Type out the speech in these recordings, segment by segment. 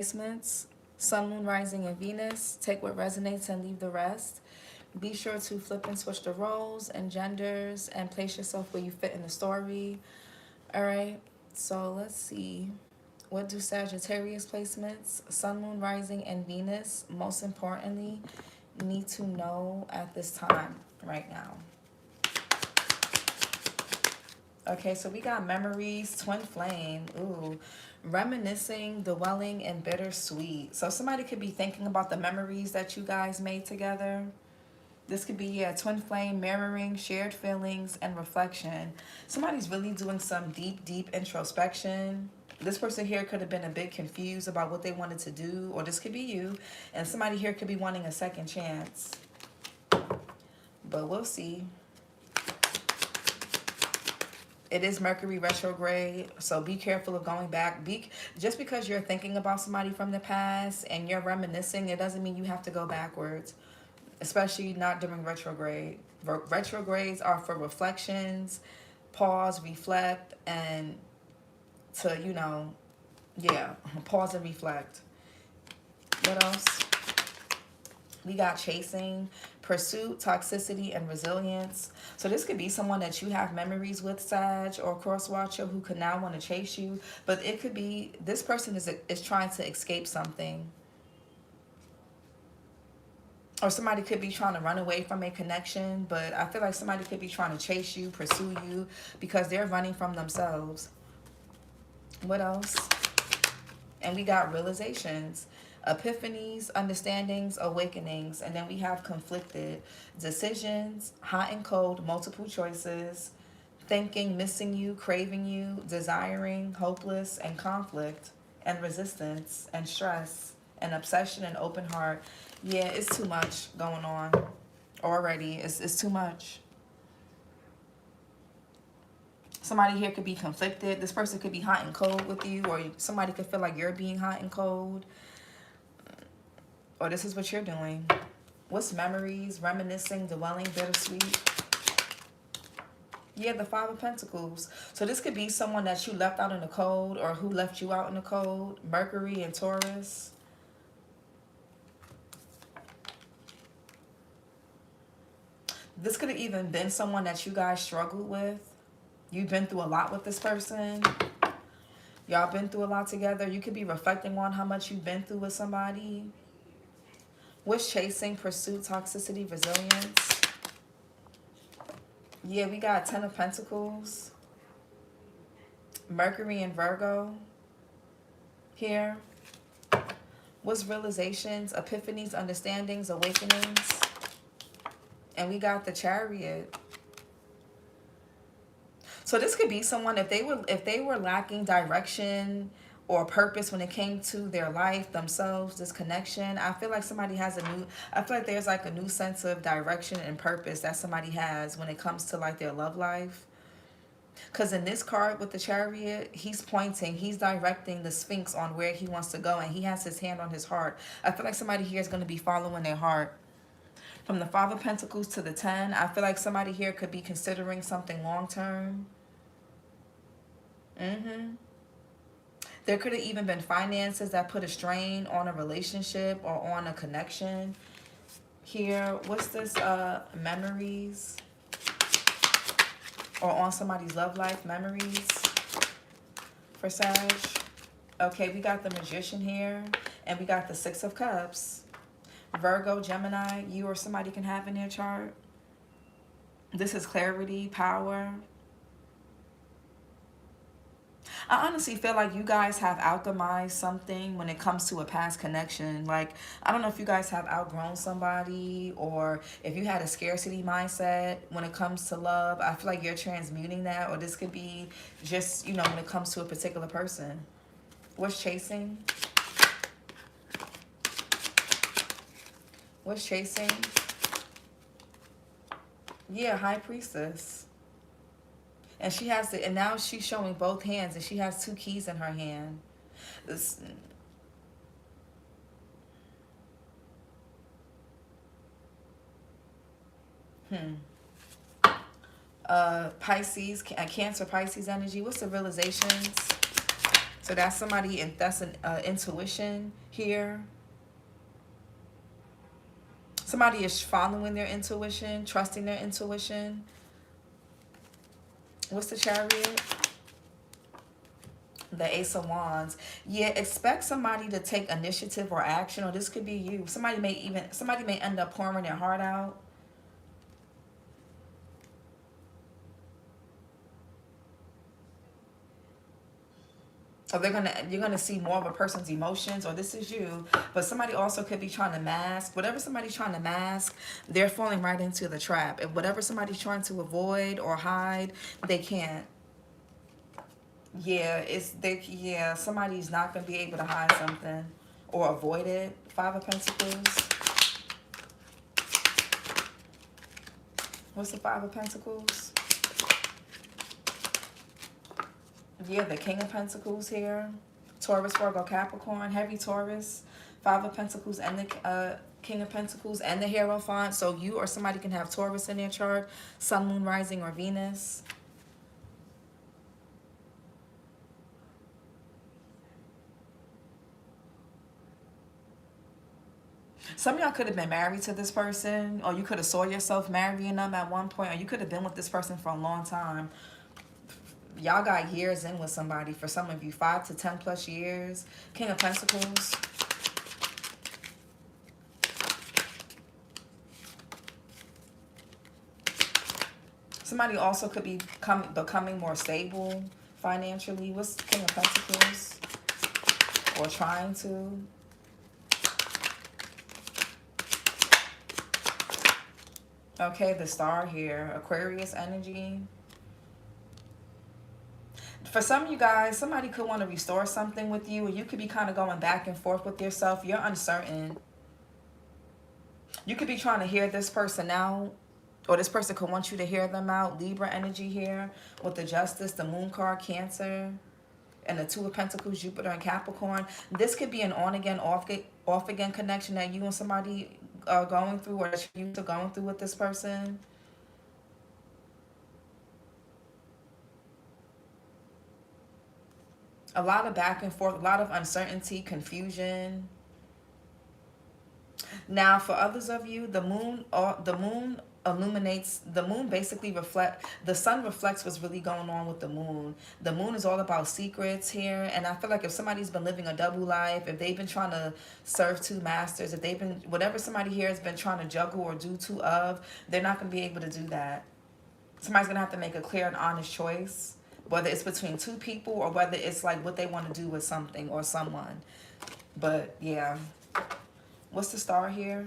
placements, Sun, Moon, Rising, and Venus. Take what resonates and leave the rest. Be sure to flip and switch the roles and genders and place yourself where you fit in the story. All right, so let's see. What do Sagittarius placements, Sun, Moon, Rising, and Venus, most importantly, need to know at this time right now? Okay, so we got memories, twin flame, ooh, reminiscing, dwelling, and bittersweet. So somebody could be thinking about the memories that you guys made together. This could be, yeah, twin flame, mirroring, shared feelings, and reflection. Somebody's really doing some deep, deep introspection. This person here could have been a bit confused about what they wanted to do, or this could be you. And somebody here could be wanting a second chance. But we'll see. It is Mercury retrograde, so be careful of going back. Just because you're thinking about somebody from the past and you're reminiscing, it doesn't mean you have to go backwards, especially not during retrograde. Retrogrades are for reflections, pause, reflect, and to, yeah, pause and reflect. What else? We got chasing, pursuit, toxicity, and resilience. So this could be someone that you have memories with, Sag, or cross-watcher, who could now want to chase you. But it could be this person is trying to escape something. Or somebody could be trying to run away from a connection. But I feel like somebody could be trying to chase you, pursue you, because they're running from themselves. What else? And we got realizations, epiphanies, understandings, awakenings. And then we have conflicted, decisions, hot and cold, multiple choices, thinking, missing you, craving you, desiring, hopeless, and conflict, and resistance, and stress, and obsession, and open heart. Yeah, it's too much going on already. It's too much. Somebody here could be conflicted. This person could be hot and cold with you, or somebody could feel like you're being hot and cold. Or this is what you're doing. What's memories, reminiscing, dwelling, bittersweet? Yeah, the Five of Pentacles. So this could be someone that you left out in the cold, or who left you out in the cold. Mercury and Taurus. This could have even been someone that you guys struggled with. You've been through a lot with this person. Y'all been through a lot together. You could be reflecting on how much you've been through with somebody. What's chasing, pursuit, toxicity, resilience? Yeah, we got 10 of Pentacles. Mercury and Virgo here. What's realizations, epiphanies, understandings, awakenings? And we got the Chariot. So this could be someone, if they were lacking direction or purpose when it came to their life, themselves, this connection, I feel like I feel like there's like a new sense of direction and purpose that somebody has when it comes to like their love life. Because in this card with the Chariot, he's pointing, he's directing the Sphinx on where he wants to go, and he has his hand on his heart. I feel like somebody here is going to be following their heart. From the Five of Pentacles to the 10, I feel like somebody here could be considering something long-term. There could have even been finances that put a strain on a relationship or on a connection. Here, what's this? Memories. Or on somebody's love life, memories for Sag. Okay, we got the Magician here. And we got the Six of Cups. Virgo, Gemini, you or somebody can have in their chart. This is clarity, power. I honestly feel like you guys have alchemized something when it comes to a past connection. Like, I don't know if you guys have outgrown somebody, or if you had a scarcity mindset when it comes to love. I feel like you're transmuting that, or this could be just, when it comes to a particular person. What's chasing? What's chasing? Yeah, High Priestess. And she has and now she's showing both hands, and she has 2 keys in her hand. This, Pisces, Cancer, Pisces energy. What's the realizations? So that's somebody, and that's an intuition here. Somebody is following their intuition, trusting their intuition. What's the Chariot? The Ace of Wands. Yeah, expect somebody to take initiative or action, or this could be you. Somebody may end up pouring their heart out. Or you're gonna see more of a person's emotions, or this is you. But somebody also could be trying to mask. Whatever somebody's trying to mask, they're falling right into the trap. And whatever somebody's trying to avoid or hide, they can't. Yeah, yeah, somebody's not gonna be able to hide something or avoid it. Five of Pentacles. What's the Five of Pentacles? Yeah, the King of Pentacles here. Taurus, Virgo, Capricorn, heavy Taurus. Five of Pentacles and the King of Pentacles and the Hierophant. So you or somebody can have Taurus in their chart. Sun, Moon, Rising, or Venus. Some of y'all could have been married to this person, or you could have saw yourself marrying them at one point, or you could have been with this person for a long time. Y'all got years in with somebody. For some of you, 5 to 10 plus years. King of Pentacles. Somebody also could be becoming more stable financially. What's King of Pentacles? Or trying to. Okay, the Star here. Aquarius energy. For some of you guys, somebody could want to restore something with you, and you could be kind of going back and forth with yourself. You're uncertain. You could be trying to hear this person out, or this person could want you to hear them out. Libra energy here with the Justice, the Moon card, Cancer, and the Two of Pentacles, Jupiter and Capricorn. This could be an on-again, off-again connection that you and somebody are going through, or that you're going through with this person. A lot of back and forth, a lot of uncertainty, confusion. Now, for others of you, the moon illuminates, the moon basically the sun reflects what's really going on with the moon. The moon is all about secrets here, and I feel like if somebody's been living a double life, if they've been trying to serve two masters, if they've been, whatever somebody here has been trying to juggle or do two of, they're not going to be able to do that. Somebody's going to have to make a clear and honest choice. Whether it's between two people or whether it's like what they want to do with something or someone. But yeah. What's the Star here?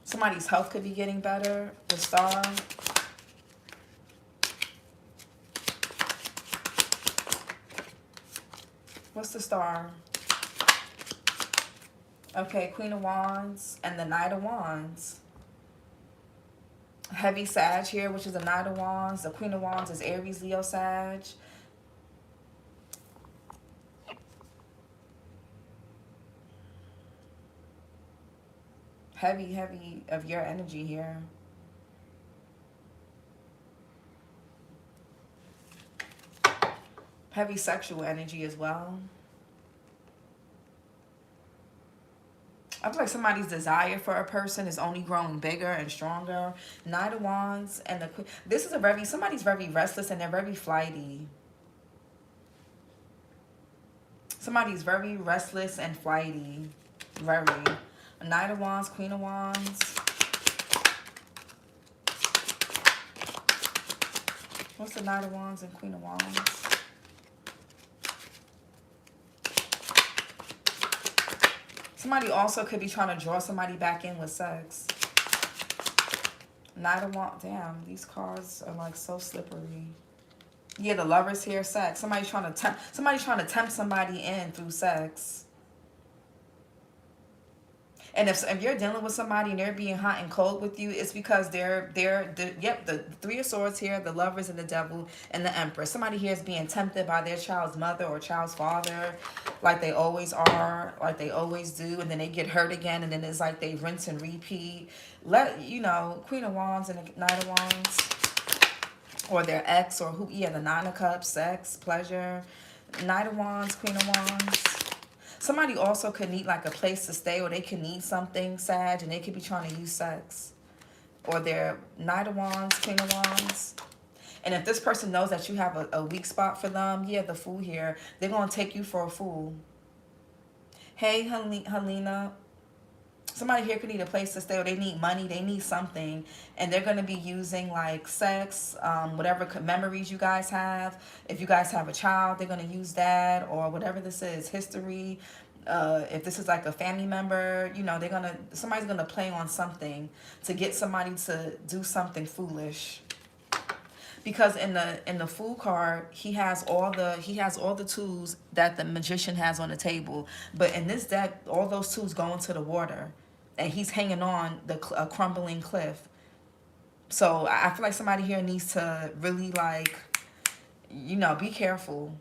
Somebody's health could be getting better. The Star. What's the Star? Okay, Queen of Wands and the Knight of Wands. Heavy Sag here, which is the Knight of Wands. The Queen of Wands is Aries, Leo, Sag. Heavy of your energy here. Heavy sexual energy as well. I feel like somebody's desire for a person is only growing bigger and stronger. Knight of Wands and the Queen. This is somebody's very restless and they're very flighty. Somebody's very restless and flighty. Very. Knight of Wands, Queen of Wands. What's the Knight of Wands and Queen of Wands? Somebody also could be trying to draw somebody back in with sex. Knight of Wands. Damn, these cards are like so slippery. Yeah, the Lovers here, sex. Somebody's trying to tempt somebody in through sex. And if you're dealing with somebody and they're being hot and cold with you, it's because the Three of Swords here, the Lovers and the Devil and the Empress. Somebody here is being tempted by their child's mother or child's father, like they always are, like they always do, and then they get hurt again, and then it's like they rinse and repeat. Queen of Wands and the Knight of Wands. or their ex, or who, yeah, the Nine of Cups, sex, pleasure, Knight of Wands, Queen of Wands. Somebody also could need like a place to stay, or they could need something, Sag, and they could be trying to use sex. Or their Knight of Wands, Queen of Wands. And if this person knows that you have a weak spot for them, yeah, the Fool here, they're going to take you for a fool. Hey, Helena. Somebody here could need a place to stay, or they need money, they need something, and they're going to be using like sex, whatever memories you guys have. If you guys have a child, they're going to use that, or whatever this is, history. If this is like a family member, you know, somebody's going to play on something to get somebody to do something foolish. Because in the Fool card, he has all the tools that the Magician has on the table, but in this deck, all those tools go into the water, and he's hanging on a crumbling cliff. So I feel like somebody here needs to really, like, you know, be careful,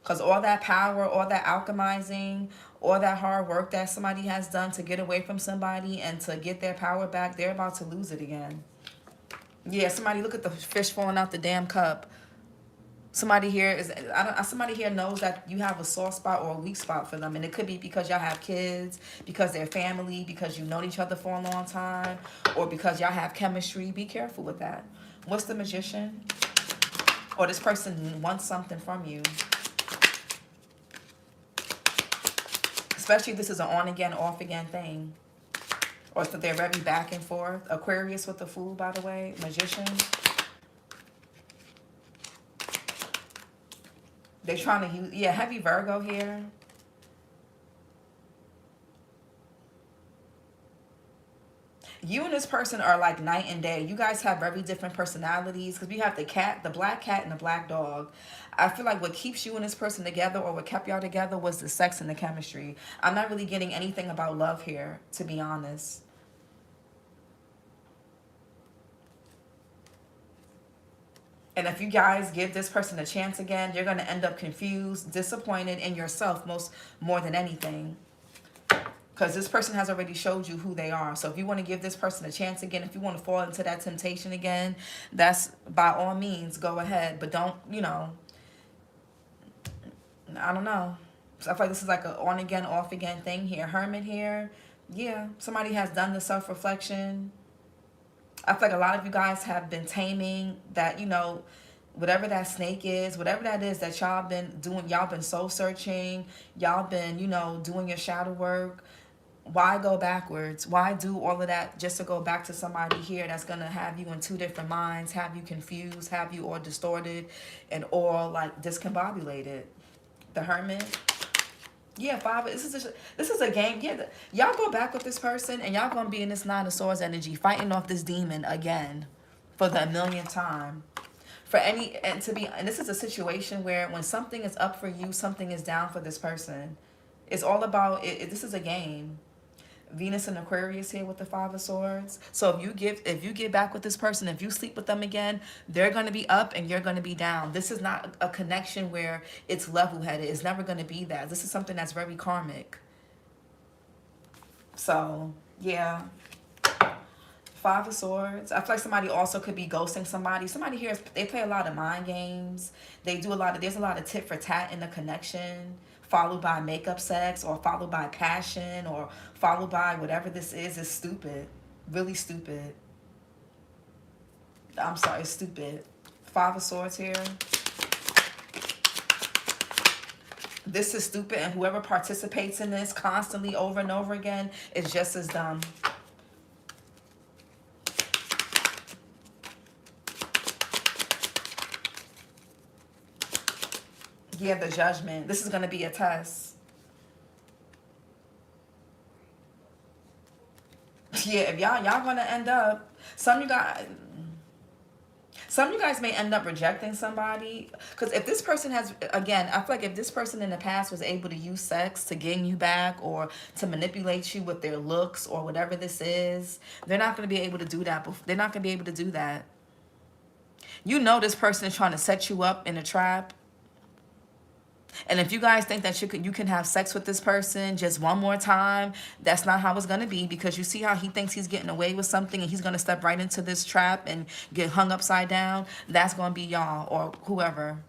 because all that power, all that alchemizing, all that hard work that somebody has done to get away from somebody and to get their power back, they're about to lose it again. Yeah, somebody, look at the fish falling out the damn cup. Somebody here somebody here knows that you have a soft spot or a weak spot for them, and it could be because y'all have kids, because they're family, because you've known each other for a long time, or because y'all have chemistry. Be careful with that. What's the Magician? Or this person wants something from you. Especially if this is an on again, off again thing. Or so they're very back and forth. Aquarius with the Fool, by the way. Magician. They're trying to use, yeah, heavy Virgo here. You and this person are like night and day. You guys have very different personalities, because we have the black cat and the black dog. I feel like what keeps you and this person together, or what kept y'all together, was the sex and the chemistry. I'm not really getting anything about love here, to be honest. And if you guys give this person a chance again, you're going to end up confused, disappointed in yourself more than anything. Because this person has already showed you who they are. So if you want to give this person a chance again, if you want to fall into that temptation again, that's by all means, go ahead. But don't, you know, I don't know. So I feel like this is like an on again, off again thing here. Hermit here. Yeah, somebody has done the self-reflection. I feel like a lot of you guys have been taming that, you know, whatever that snake is, whatever that is that y'all been doing, y'all been soul searching, y'all been, you know, doing your shadow work. Why go backwards? Why do all of that just to go back to somebody here that's going to have you in two different minds, have you confused, have you all distorted, and all like discombobulated? The Hermit. Yeah, this is a game. Yeah, y'all go back with this person, and y'all gonna be in this Nine of Swords energy, fighting off this demon again for the millionth time. And this is a situation where when something is up for you, something is down for this person. It's all about it. This is a game. Venus and Aquarius here with the Five of Swords. So if you get back with this person, if you sleep with them again, they're going to be up and you're going to be down. This is not a connection where it's level-headed. It's never going to be that. This is something that's very karmic. So, yeah. Five of Swords. I feel like somebody also could be ghosting somebody. Somebody here, they play a lot of mind games. There's a lot of tit for tat in the connection, followed by makeup sex, or followed by passion, or followed by whatever this is stupid. Really stupid. I'm sorry, it's stupid. Five of Swords here. This is stupid, and whoever participates in this constantly over and over again is just as dumb. Yeah, the Judgment. This is going to be a test. Yeah, if y'all going to end up, some of you guys may end up rejecting somebody. Because if this person has, again, I feel like if this person in the past was able to use sex to gain you back, or to manipulate you with their looks, or whatever this is, they're not going to be able to do that. They're not going to be able to do that. You know this person is trying to set you up in a trap. And if you guys think that you can have sex with this person just one more time, that's not how it's going to be, because you see how he thinks he's getting away with something and he's going to step right into this trap and get hung upside down. That's going to be y'all or whoever.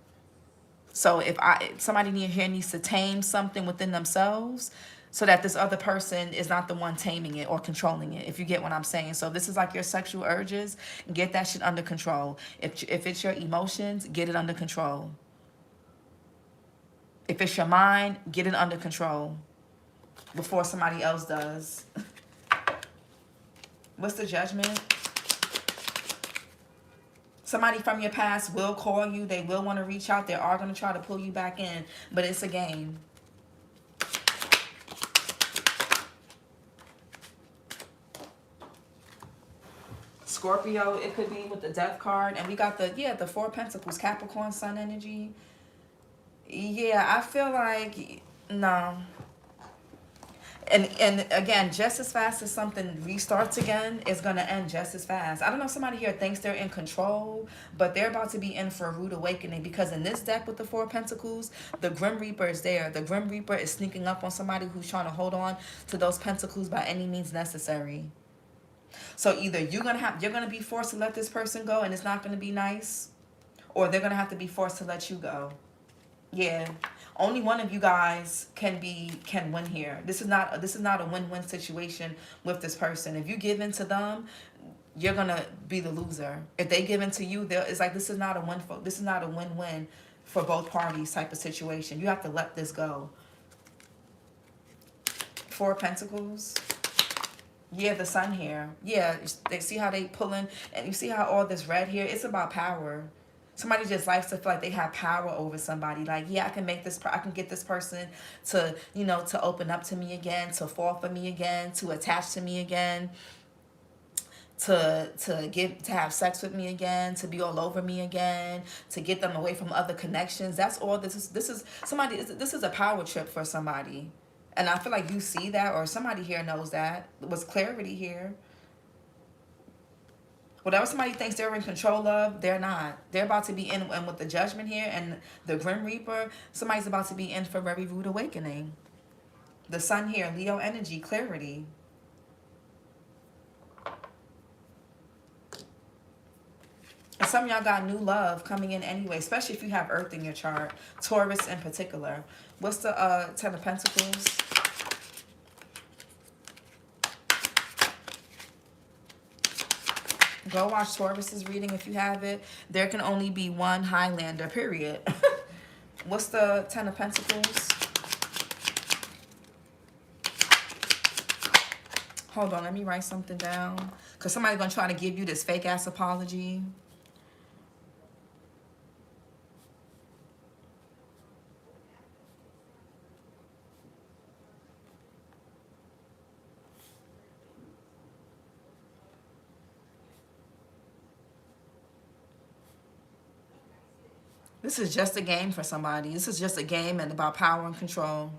So if somebody here needs to tame something within themselves so that this other person is not the one taming it or controlling it, if you get what I'm saying. So this is like your sexual urges, get that shit under control. If it's your emotions, get it under control. If it's your mind, get it under control before somebody else does. What's the Judgment? Somebody from your past will call you. They will want to reach out. They are going to try to pull you back in, but it's a game. Scorpio, it could be with the Death card. And we got the Four of Pentacles, Capricorn, Sun energy. Yeah, I feel like, no. And again, just as fast as something restarts again, it's going to end just as fast. I don't know if somebody here thinks they're in control, but they're about to be in for a rude awakening, because in this deck with the Four of Pentacles, the Grim Reaper is there. The Grim Reaper is sneaking up on somebody who's trying to hold on to those pentacles by any means necessary. So either you're going to be forced to let this person go and it's not going to be nice, or they're going to have to be forced to let you go. Yeah. Only one of you guys can win here. This is not a win-win situation with this person. If you give in to them, you're gonna be the loser. If they give in to you, it's like this is not a win-win for both parties type of situation. You have to let this go. Four of Pentacles. Yeah, the Sun here. Yeah, they see how they pulling, and you see how all this red here. It's about power. Somebody just likes to feel like they have power over somebody. Like, yeah, I can get this person to, to open up to me again, to fall for me again, to attach to me again, to have sex with me again, to be all over me again, to get them away from other connections. That's all this is. This is a power trip for somebody. And I feel like you see that, or somebody here knows that. With clarity here. Whatever somebody thinks they're in control of, they're not. They're about to be in, and with the Judgment here and the Grim Reaper, somebody's about to be in for a very rude awakening. The Sun here, Leo energy, clarity. And some of y'all got new love coming in anyway, especially if you have Earth in your chart. Taurus in particular. What's the Ten of Pentacles? Go watch Taurus's reading if you have it. There can only be one Highlander, period. What's the Ten of Pentacles? Hold on, let me write something down. Because somebody's going to try to give you this fake-ass apology. This is just a game for somebody. This is just a game and about power and control.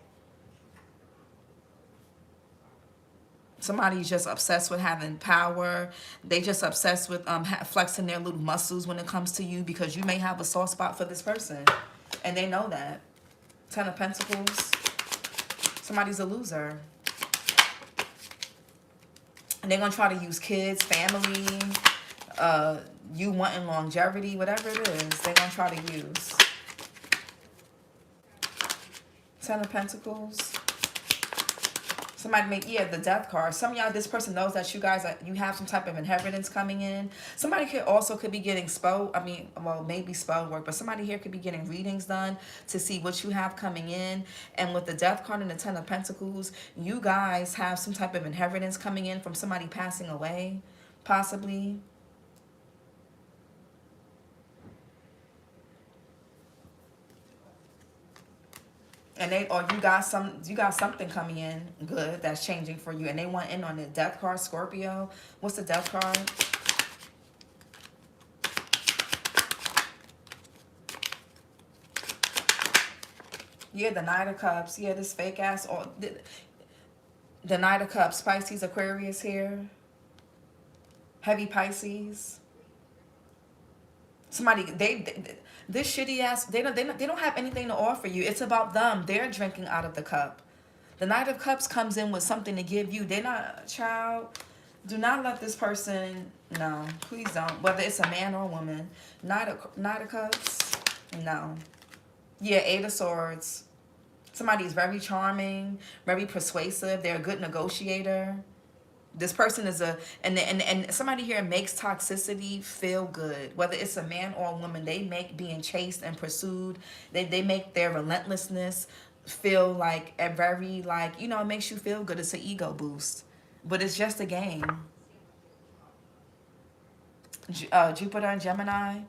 Somebody's just obsessed with having power. They just obsessed with flexing their little muscles when it comes to you, because you may have a soft spot for this person. And they know that. Ten of Pentacles. Somebody's a loser. And they're going to try to use kids, family, you wanting longevity, whatever it is, they're going to try to use. Ten of Pentacles. Somebody make, yeah, the Death card. Some of y'all, this person knows that you have some type of inheritance coming in. Somebody could be getting maybe spell work, but somebody here could be getting readings done to see what you have coming in. And with the Death card and the Ten of Pentacles, you guys have some type of inheritance coming in from somebody passing away, possibly. And you got something coming in good that's changing for you, and they want in on the Death card. Scorpio. What's the Death card? Yeah, the Knight of Cups. Yeah, this fake ass, or the Knight of Cups. Pisces, Aquarius here. Heavy Pisces. Somebody, this shitty ass, they don't have anything to offer you. It's about them. They're drinking out of the cup. The Knight of Cups comes in with something to give you. They're not, child, do not let this person, no, please don't. Whether it's a man or a woman. Knight of Cups, no. Yeah, Eight of Swords. Somebody's very charming, very persuasive. They're a good negotiator. This person is and somebody here makes toxicity feel good. Whether it's a man or a woman, they make being chased and pursued. They make their relentlessness feel like a very, like, you know, it makes you feel good. It's an ego boost. But it's just a game. Jupiter and Gemini.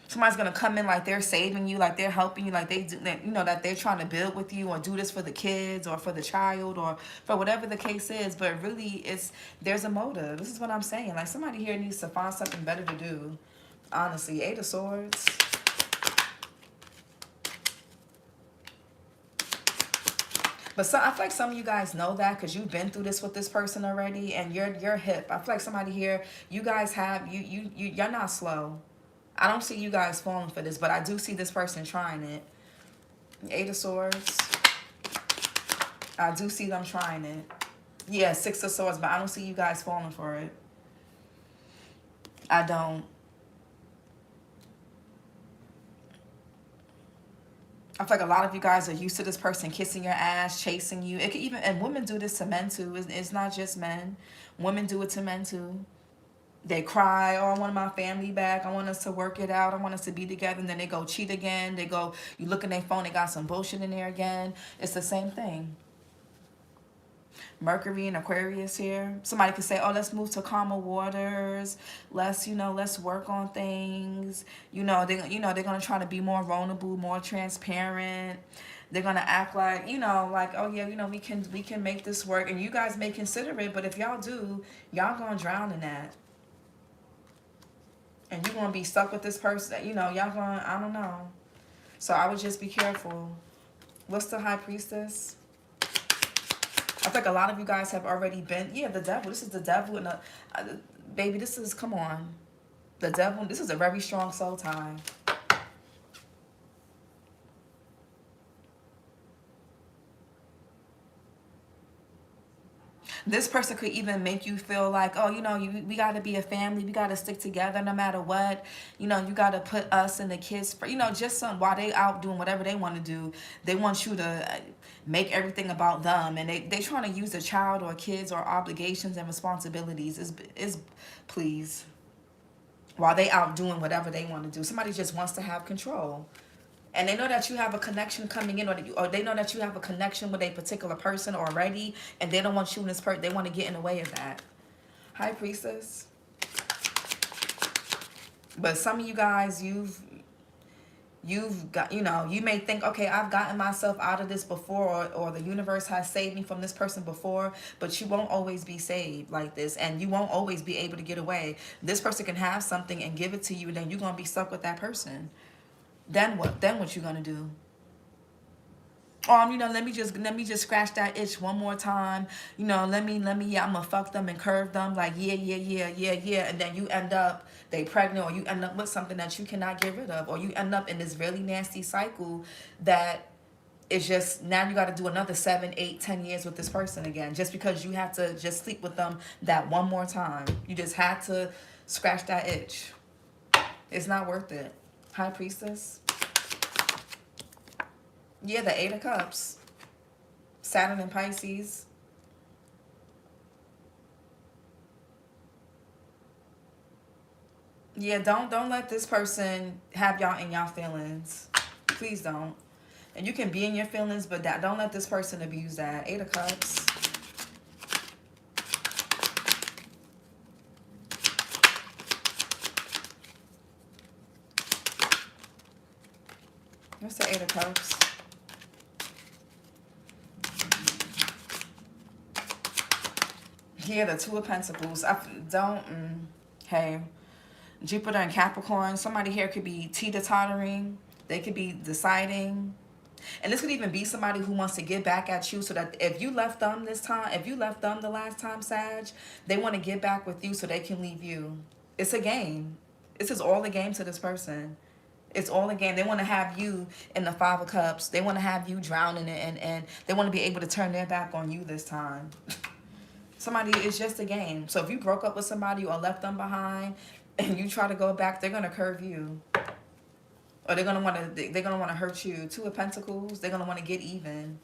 Somebody's going to come in like they're saving you, like they're helping you, like they do, you know, that they're trying to build with you or do this for the kids or for the child or for whatever the case is. But really, there's a motive. This is what I'm saying. Like, somebody here needs to find something better to do. Honestly, Eight of Swords. But I feel like some of you guys know that because you've been through this with this person already, and you're hip. I feel like somebody here, you guys have, you're not slow. I don't see you guys falling for this, but I do see this person trying it. Eight of Swords. I do see them trying it. Yeah, Six of Swords, but I don't see you guys falling for it. I don't. I feel like a lot of you guys are used to this person kissing your ass, chasing you. It could even, and women do this to men too. It's not just men. Women do it to men too. They cry, oh, I want my family back. I want us to work it out. I want us to be together. And then they go cheat again. They go, you look in their phone, they got some bullshit in there again. It's the same thing. Mercury and Aquarius here. Somebody could say, oh, let's move to calmer waters. Let's, you know, let's work on things. They're going to try to be more vulnerable, more transparent. They're going to act like, like, oh, yeah, we can make this work. And you guys may consider it. But if y'all do, y'all going to drown in that. And you're going to be stuck with this person. Y'all going, I don't know. So I would just be careful. What's the High Priestess? I think a lot of you guys have already been, yeah, the devil. This is the devil. And baby, this is, come on. The devil, this is a very strong soul tie. This person could even make you feel like, oh, we got to be a family. We got to stick together no matter what. You got to put us and the kids for, just while they out doing whatever they want to do, they want you to make everything about them. And they trying to use the child or kids or obligations and responsibilities is please. While they out doing whatever they want to do. Somebody just wants to have control. And they know that you have a connection coming in, or they know that you have a connection with a particular person already, and they don't want you and this person, they want to get in the way of that. High Priestess. But some of you guys, you've got, you may think, okay, I've gotten myself out of this before, or the universe has saved me from this person before, but you won't always be saved like this, and you won't always be able to get away. This person can have something and give it to you, and then you're going to be stuck with that person. Then what? Then what you gonna do? Let me just scratch that itch one more time. Let me, yeah, I'm gonna fuck them and curve them like, yeah. And then you end up, they pregnant, or you end up with something that you cannot get rid of, or you end up in this really nasty cycle that is just, now you gotta do another 7, 8, 10 years with this person again, just because you had to just sleep with them that one more time. You just had to scratch that itch. It's not worth it. High Priestess. Yeah, the Eight of Cups. Saturn and Pisces. Yeah, don't let this person have y'all in y'all feelings. Please don't. And you can be in your feelings, but don't let this person abuse that. Eight of Cups. What's the Eight of Cups? Yeah, the Two of Pentacles. Hey, Jupiter and Capricorn. Somebody here could be teeter-tottering. They could be deciding. And this could even be somebody who wants to get back at you, so that if you left them this time, if you left them the last time, Sag, they want to get back with you so they can leave you. It's a game. This is all a game to this person. It's all a game. They want to have you in the 5 of Cups. They want to have you drowning in, and they want to be able to turn their back on you this time. Somebody, it's just a game. So if you broke up with somebody or left them behind and you try to go back, they're going to curve you. Or they're gonna want to hurt you. 2 of Pentacles, they're gonna want to get even.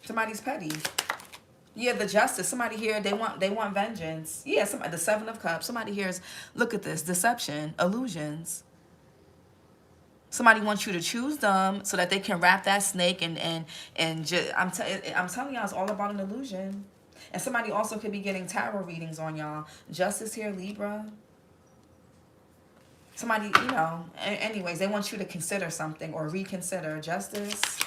Somebody's petty. Yeah, the Justice. Somebody here, they want vengeance. Yeah, the 7 of Cups. Somebody here is, look at this, deception, illusions. Somebody wants you to choose them so that they can wrap that snake and just, I'm telling y'all, it's all about an illusion. And somebody also could be getting tarot readings on y'all. Justice here, Libra. Somebody, you know, anyways, they want you to consider something or reconsider. Justice.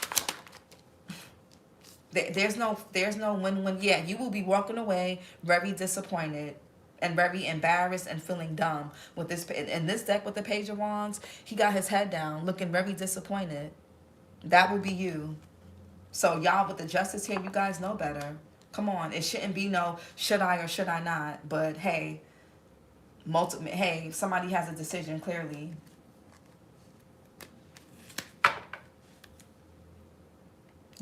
There's no win-win. Yeah, you will be walking away very disappointed and very embarrassed and feeling dumb with this. In this deck with the Page of Wands, he got his head down, looking very disappointed. That will be you. So y'all with the Justice here, you guys know better. Come on, it shouldn't be no should I or should I not. But hey. Hey, somebody has a decision, clearly.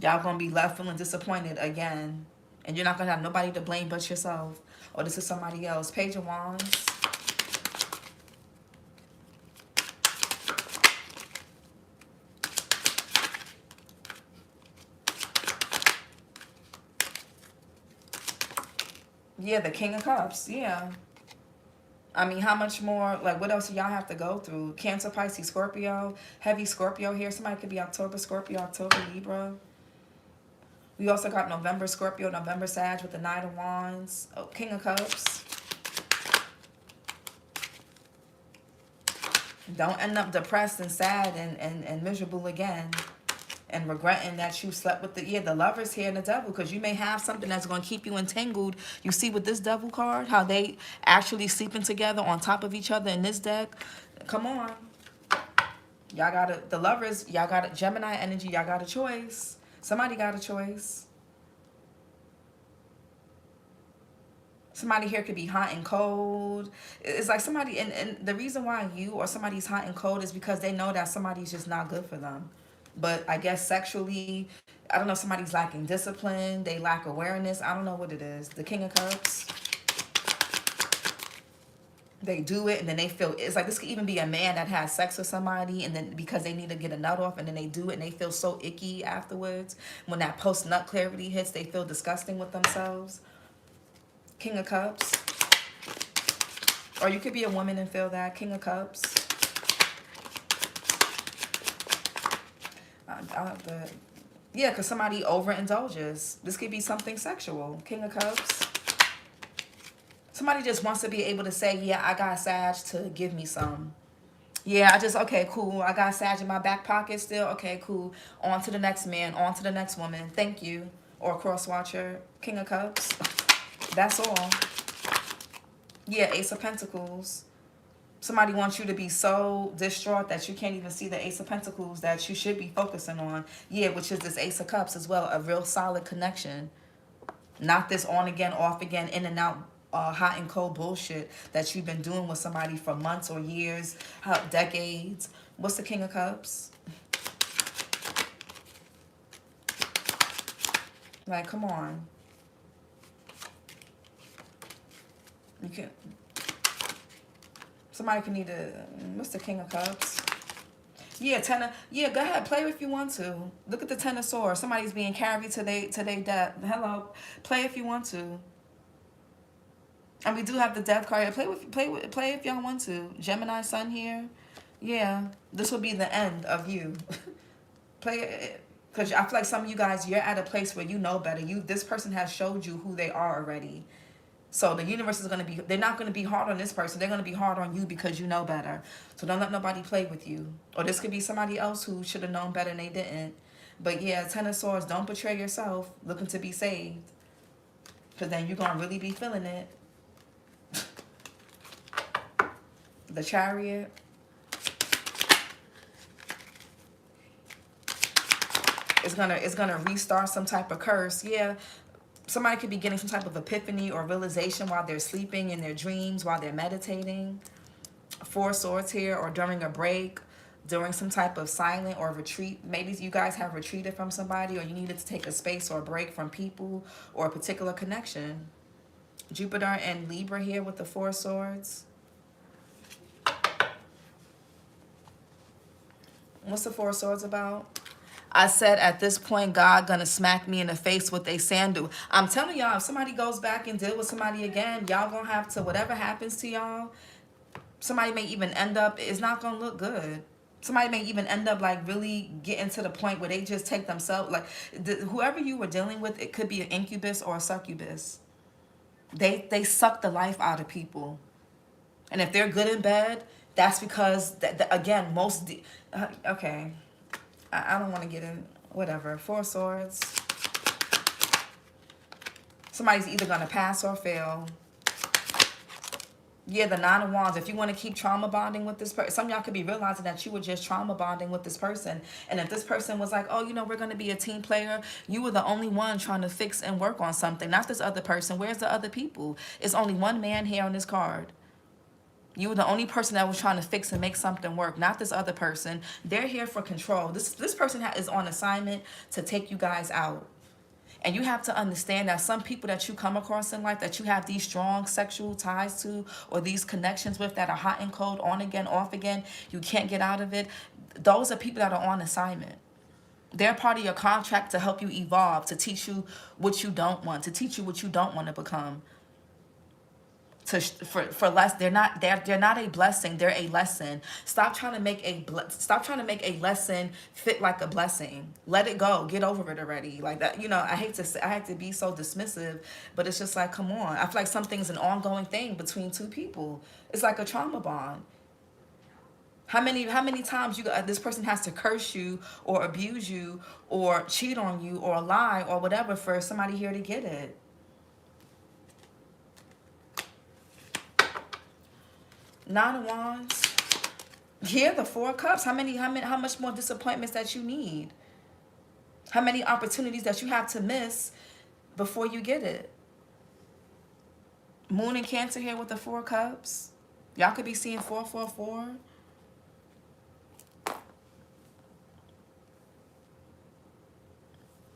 Y'all gonna be left feeling disappointed again. And you're not gonna have nobody to blame but yourself. Or this is somebody else. Page of Wands. Yeah, the King of Cups. Yeah. I mean, how much more, like, what else do y'all have to go through? Cancer, Pisces, Scorpio. Heavy Scorpio here. Somebody could be October, Scorpio, October, Libra. We also got November, Scorpio, November, Sag with the Knight of Wands. Oh, King of Cups. Don't end up depressed and sad and miserable again. And regretting that you slept with the Lovers here and the Devil, because you may have something that's going to keep you entangled. You see with this Devil card how they actually sleeping together on top of each other in this deck. Come on, y'all got the Lovers, y'all got Gemini energy, y'all got a choice. Somebody got a choice. Somebody here could be hot and cold. It's like somebody, and the reason why you or somebody's hot and cold is because they know that somebody's just not good for them. But I guess sexually, I don't know, somebody's lacking discipline. They lack awareness. I don't know what it is. The King of Cups. They do it and then they feel, it's like this could even be a man that has sex with somebody and then because they need to get a nut off and then they do it and they feel so icky afterwards. When that post-nut clarity hits, they feel disgusting with themselves. King of Cups. Or you could be a woman and feel that. King of Cups. Yeah, because somebody overindulges. This could be something sexual. King of Cups. Somebody just wants to be able to say, yeah, I got Sag to give me some. Yeah, okay, cool. I got Sag in my back pocket still. Okay, cool. On to the next man. On to the next woman. Thank you. Or cross-watcher. King of Cups. That's all. Yeah, Ace of Pentacles. Somebody wants you to be so distraught that you can't even see the Ace of Pentacles that you should be focusing on. Yeah, which is this Ace of Cups as well. A real solid connection. Not this on again, off again, in and out, hot and cold bullshit that you've been doing with somebody for months or years, decades. What's the King of Cups? Like, come on. You can... Somebody can need to... What's the King of Cups? Yeah, yeah, go ahead. Play if you want to. Look at the Ten of Swords. Somebody's being carried to their death. Hello. Play if you want to. And we do have the Death card. Play if y'all want to. Gemini Sun here. Yeah. This will be the end of you. Play it. Because I feel like some of you guys, you're at a place where you know better. This person has showed you who they are already. So the universe is going to be, they're not going to be hard on this person. They're going to be hard on you because you know better. So don't let nobody play with you. Or this could be somebody else who should have known better and they didn't. But yeah, Ten of Swords, don't betray yourself looking to be saved. Because then you're going to really be feeling it. The Chariot. It's gonna restart some type of curse. Yeah, somebody could be getting some type of epiphany or realization while they're sleeping, in their dreams, while they're meditating. Four Swords here, or during a break, during some type of silent or retreat. Maybe you guys have retreated from somebody, or you needed to take a space or a break from people or a particular connection. Jupiter and Libra here with the Four Swords. What's the Four Swords about? I said at this point, God gonna smack me in the face with a sandal. I'm telling y'all, if somebody goes back and deal with somebody again, y'all gonna have to, whatever happens to y'all, somebody may even end up, it's not gonna look good. Somebody may even end up like really getting to the point where they just take themselves, like whoever you were dealing with, it could be an incubus or a succubus. They suck the life out of people. And if they're good in bed, that's because, again, okay. I don't want to get in, whatever. Four Swords. Somebody's either going to pass or fail. Yeah, the Nine of Wands. If you want to keep trauma bonding with this person, some of y'all could be realizing that you were just trauma bonding with this person. And if this person was like, oh, you know, we're going to be a team player, you were the only one trying to fix and work on something, not this other person. Where's the other people? It's only one man here on this card. You were the only person that was trying to fix and make something work, not this other person. They're here for control. This person is on assignment to take you guys out. And you have to understand that some people that you come across in life that you have these strong sexual ties to, or these connections with, that are hot and cold, on again, off again, you can't get out of it. Those are people that are on assignment. They're part of your contract to help you evolve, to teach you what you don't want, to teach you what you don't want to become. For less, they're not a blessing, they're a lesson. Stop trying to make a lesson fit like a blessing. Let it go. Get over it already. Like that, you know, I hate to be so dismissive, but it's just like, come on. I feel like something's an ongoing thing between two people. It's like a trauma bond. How many times this person has to curse you or abuse you or cheat on you or lie or whatever for somebody here to get it? Nine of Wands. Here, the Four of Cups. How much more disappointments that you need? How many opportunities that you have to miss before you get it? Moon and Cancer here with the Four of Cups. Y'all could be seeing 444.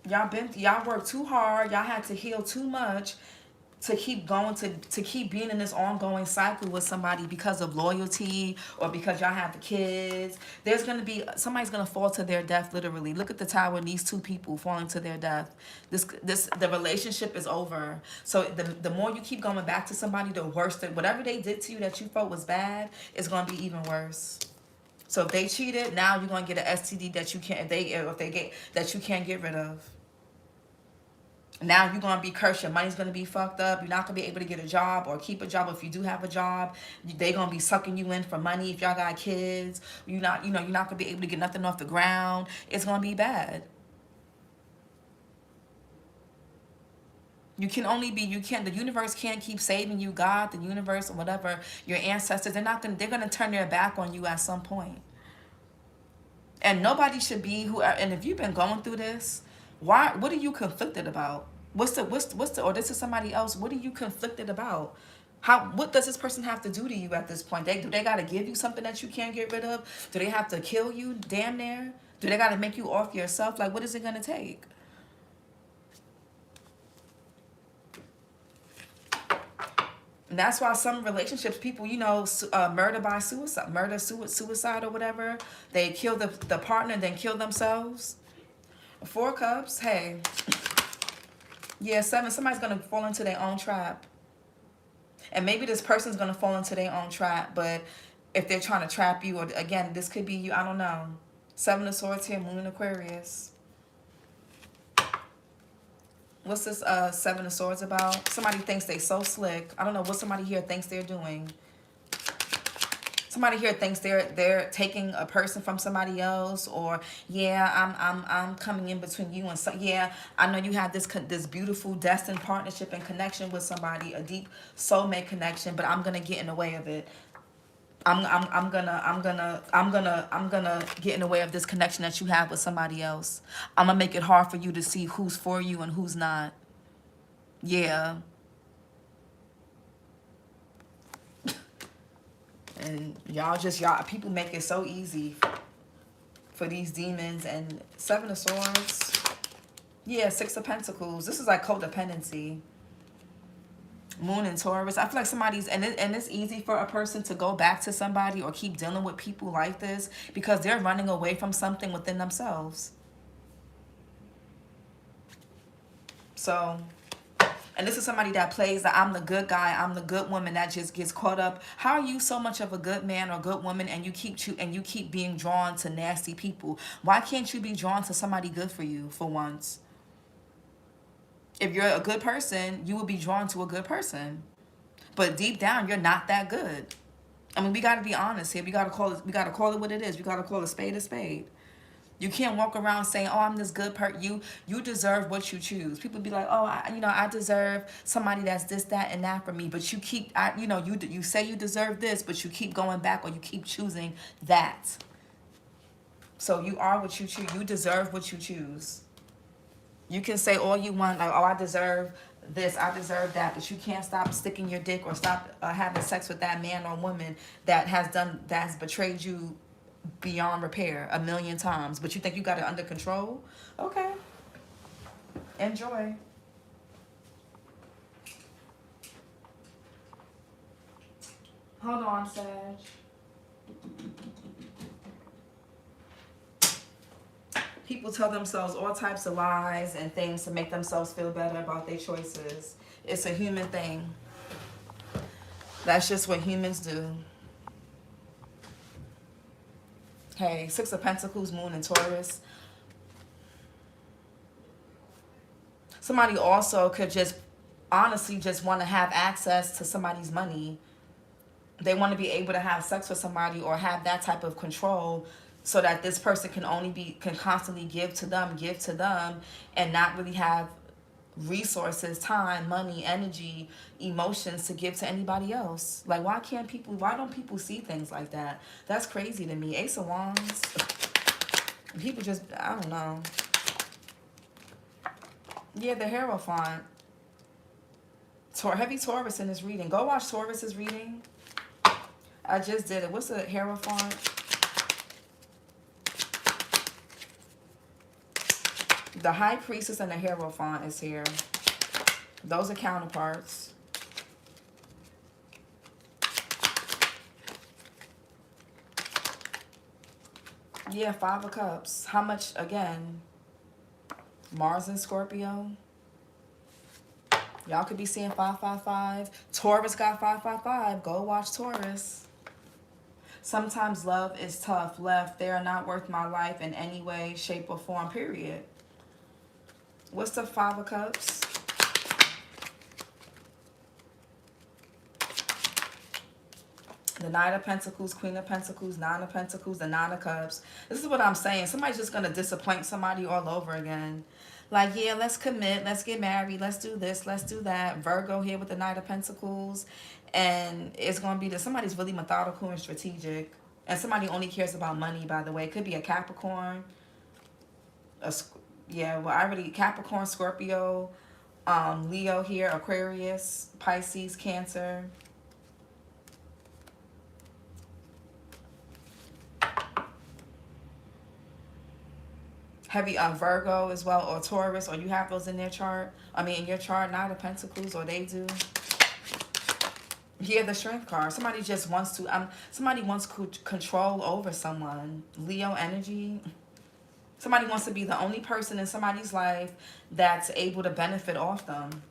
Y'all worked too hard. Y'all had to heal too much to keep going, to keep being in this ongoing cycle with somebody because of loyalty or because y'all have the kids. There's going to be, somebody's going to fall to their death, literally. Look at the tower and these two people falling to their death. The relationship is over. So the more you keep going back to somebody, the worse, whatever they did to you that you felt was bad, is going to be even worse. So if they cheated, now you're going to get an STD that you can't, that you can't get rid of. Now you're going to be cursed. Your money's going to be fucked up. You're not going to be able to get a job or keep a job. If you do have a job, they're going to be sucking you in for money. If y'all got kids, you're not going to be able to get nothing off the ground. It's going to be bad. The universe can't keep saving you. God, the universe, or whatever, your ancestors, they're going to turn their back on you at some point. And nobody should be and if you've been going through this, what are you conflicted about? Or this is somebody else, what are you conflicted about? What does this person have to do to you at this point? Do they got to give you something that you can't get rid of? Do they have to kill you damn near? Do they got to make you off yourself? Like, what is it going to take? And that's why some relationships, people, murder by suicide, suicide or whatever. They kill the partner and then kill themselves. Four Cups, hey. Yeah, 7, somebody's going to fall into their own trap. And maybe this person's going to fall into their own trap, but if they're trying to trap you, or again, this could be you, I don't know. 7 of Swords here, Moon in Aquarius. What's this 7 of Swords about? Somebody thinks they so slick. I don't know what somebody here thinks they're doing. Somebody here thinks they're taking a person from somebody else, or yeah, I'm coming in between you and I know you have this beautiful destined partnership and connection with somebody, a deep soulmate connection, but I'm gonna get in the way of it. I'm gonna get in the way of this connection that you have with somebody else. I'm gonna make it hard for you to see who's for you and who's not. Yeah. And y'all people make it so easy for these demons. And Seven of Swords. Yeah, Six of Pentacles. This is like codependency. Moon and Taurus. I feel like somebody's, and it's easy for a person to go back to somebody or keep dealing with people like this because they're running away from something within themselves. So, and this is somebody that plays that I'm the good guy, I'm the good woman, that just gets caught up. How are you so much of a good man or good woman and you keep being drawn to nasty people? Why can't you be drawn to somebody good for you for once? If you're a good person, you will be drawn to a good person. But deep down, you're not that good. I mean, we got to be honest here. We got to call it what it is. We got to call a spade a spade. You can't walk around saying, "Oh, I'm this good person." You deserve what you choose. People be like, "Oh, I deserve somebody that's this, that, and that for me." But you you say you deserve this, but you keep going back or you keep choosing that. So you are what you choose. You deserve what you choose. You can say all you want, like, "Oh, I deserve this, I deserve that," but you can't stop sticking your dick or stop having sex with that man or woman that has betrayed you beyond repair 1,000,000 times. But you think you got it under control? Okay. Enjoy. Hold on, Sag. People tell themselves all types of lies and things to make themselves feel better about their choices. It's a human thing. That's just what humans do. Hey, Six of Pentacles, Moon and Taurus. Somebody also could just honestly just want to have access to somebody's money. They want to be able to have sex with somebody or have that type of control so that this person can constantly give to them and not really have resources, time, money, energy, emotions to give to anybody else. Like, why don't people see things like that? That's crazy to me. Ace of Wands. People just, I don't know. Yeah, the Hierophant. Heavy Taurus in this reading. Go watch Taurus's reading. I just did it. What's the Hierophant? The High Priestess and the Hierophant is here. Those are counterparts. Yeah, Five of Cups. How much, again? Mars and Scorpio. Y'all could be seeing 555. Taurus got 555. Go watch Taurus. Sometimes love is tough. Left. They are not worth my life in any way, shape, or form, period. What's the Five of Cups? The Knight of Pentacles, Queen of Pentacles, Nine of Pentacles, the Nine of Cups. This is what I'm saying. Somebody's just going to disappoint somebody all over again. Like, yeah, let's commit. Let's get married. Let's do this. Let's do that. Virgo here with the Knight of Pentacles. And it's going to be that somebody's really methodical and strategic. And somebody only cares about money, by the way. It could be a Capricorn. Capricorn, Scorpio, Leo here, Aquarius, Pisces, Cancer. Heavy Virgo as well, or Taurus, or you have those in their chart. I mean, in your chart, Nine of Pentacles, or they do. Here, the Strength card. Somebody just wants to, somebody wants control over someone. Leo energy. Somebody wants to be the only person in somebody's life that's able to benefit off them.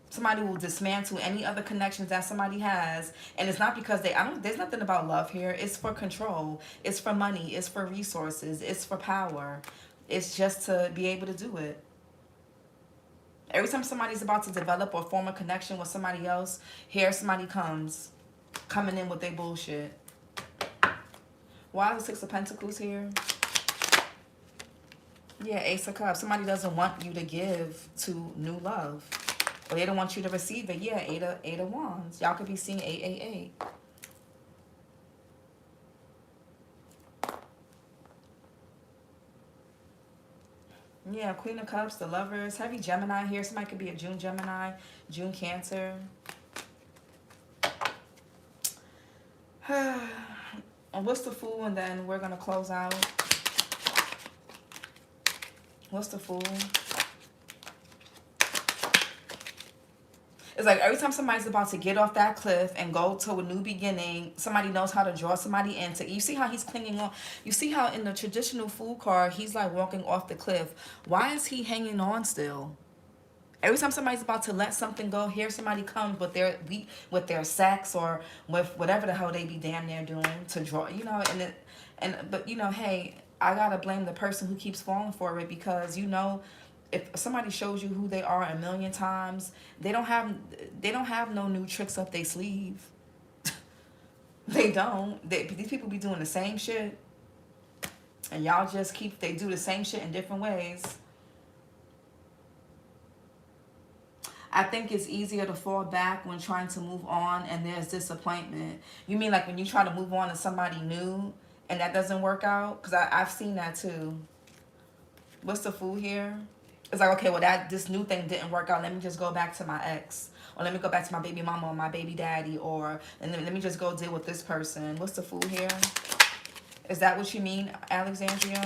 Somebody will dismantle any other connections that somebody has. And it's not because there's nothing about love here. It's for control. It's for money. It's for resources. It's for power. It's just to be able to do it. Every time somebody's about to develop or form a connection with somebody else, here somebody coming in with their bullshit. Why is the Six of Pentacles here? Yeah, Ace of Cups. Somebody doesn't want you to give to new love. Or they don't want you to receive it. Yeah, Eight of Wands. Y'all could be seeing 888. Yeah, Queen of Cups, the Lovers, heavy Gemini here. Somebody could be a June Gemini, June Cancer. And what's the Fool? And then we're going to close out. What's the Fool? It's like every time somebody's about to get off that cliff and go to a new beginning, somebody knows how to draw somebody into. You see how he's clinging on. You see how in the traditional Fool card, he's like walking off the cliff. Why is he hanging on still? Every time somebody's about to let something go, here somebody comes with their sex or with whatever the hell they be damn near doing to draw, you know, but you know, hey, I gotta blame the person who keeps falling for it, because you know, if somebody shows you who they are a million times, they don't have no new tricks up their sleeve. They don't. These people be doing the same shit, and y'all just they do the same shit in different ways. I think it's easier to fall back when trying to move on and there's disappointment. You mean like when you try to move on to somebody new and that doesn't work out? Because I've seen that too. What's the Fool here? It's like, okay, well, this new thing didn't work out. Let me just go back to my ex. Or let me go back to my baby mama or my baby daddy. And then let me just go deal with this person. What's the Fool here? Is that what you mean, Alexandria?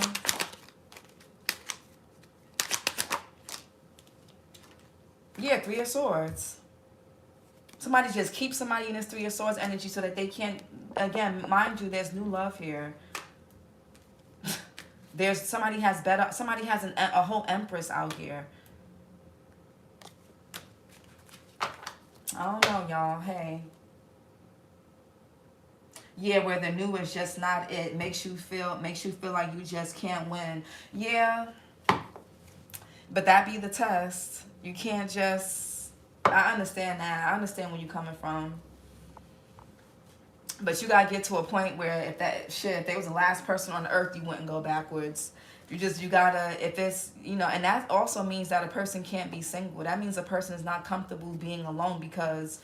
Yeah, Three of Swords. Somebody just keeps somebody in this Three of Swords energy so that they can't, again, mind you, there's new love here. Somebody has a whole Empress out here. I don't know, y'all. Hey. Yeah, where the new is just not it. Makes you feel like you just can't win. Yeah. But that be the test. You can't just... I understand that. I understand where you're coming from. But you gotta get to a point where if they was the last person on earth, you wouldn't go backwards. You gotta, if it's, you know, and that also means that a person can't be single. That means a person is not comfortable being alone, because